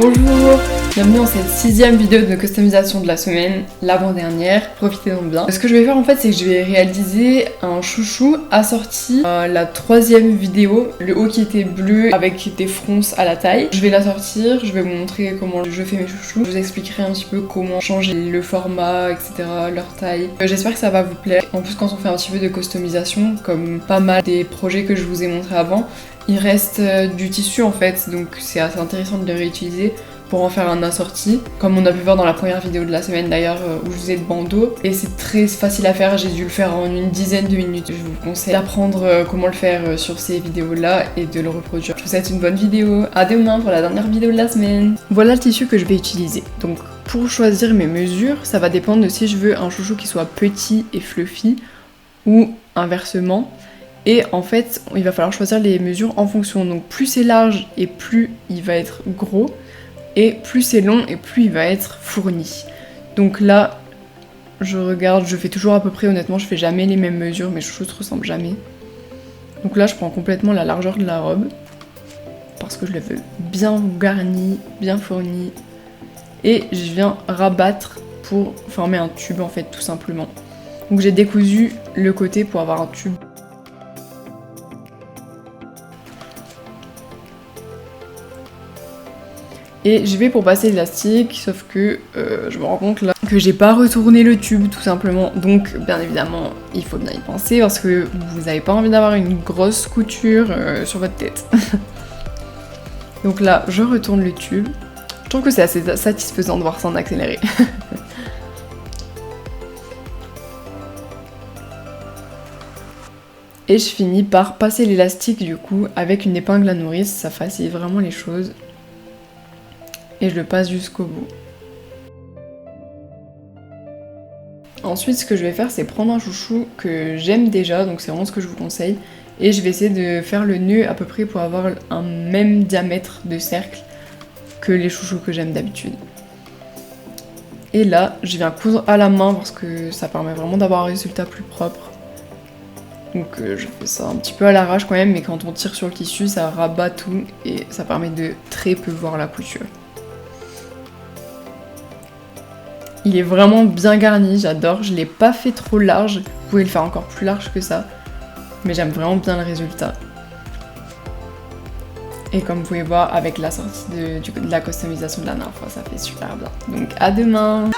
Bonjour, bienvenue dans cette 6ème vidéo de customisation de la semaine, l'avant-dernière, profitez-en bien. Ce que je vais faire en fait, c'est que je vais réaliser un chouchou assorti à la 3ème vidéo, le haut qui était bleu avec des fronces à la taille. Je vais l'assortir, je vais vous montrer comment je fais mes chouchous, je vous expliquerai un petit peu comment changer le format, etc., leur taille. J'espère que ça va vous plaire. En plus, quand on fait un petit peu de customisation, comme pas mal des projets que je vous ai montrés avant, il reste du tissu en fait, donc c'est assez intéressant de le réutiliser pour en faire un assorti, comme on a pu voir dans la première vidéo de la semaine d'ailleurs où je vous ai de bandeau, et c'est très facile à faire, j'ai dû le faire en une dizaine de minutes. Je vous conseille d'apprendre comment le faire sur ces vidéos là et de le reproduire. Je vous souhaite une bonne vidéo, à demain pour la dernière vidéo de la semaine. Voilà le tissu que je vais utiliser. Donc pour choisir mes mesures, ça va dépendre de si je veux un chouchou qui soit petit et fluffy ou inversement. Et en fait, il va falloir choisir les mesures en fonction. Donc plus c'est large et plus il va être gros, et plus c'est long et plus il va être fourni. Donc là, je regarde, je fais toujours à peu près, honnêtement, je fais jamais les mêmes mesures, mes chouchous se ressemblent jamais. Donc là, je prends complètement la largeur de la robe, parce que je le veux bien garni, bien fourni. Et je viens rabattre pour former un tube, en fait, tout simplement. Donc j'ai décousu le côté pour avoir un tube. Et je vais pour passer l'élastique, sauf que je me rends compte là que j'ai pas retourné le tube tout simplement. Donc bien évidemment il faut bien y penser parce que vous n'avez pas envie d'avoir une grosse couture sur votre tête. Donc là je retourne le tube. Je trouve que c'est assez satisfaisant de voir ça en accéléré. Et je finis par passer l'élastique du coup avec une épingle à nourrice, ça facilite vraiment les choses. Et je le passe jusqu'au bout. Ensuite, ce que je vais faire, c'est prendre un chouchou que j'aime déjà, donc c'est vraiment ce que je vous conseille, et je vais essayer de faire le nœud à peu près pour avoir un même diamètre de cercle que les chouchous que j'aime d'habitude. Et là, je viens coudre à la main parce que ça permet vraiment d'avoir un résultat plus propre. Donc je fais ça un petit peu à l'arrache quand même, mais quand on tire sur le tissu, ça rabat tout et ça permet de très peu voir la couture. Il est vraiment bien garni, j'adore, je l'ai pas fait trop large, vous pouvez le faire encore plus large que ça, mais j'aime vraiment bien le résultat. Et comme vous pouvez voir, avec la sortie de la customisation de la dernière fois, ça fait super bien. Donc à demain!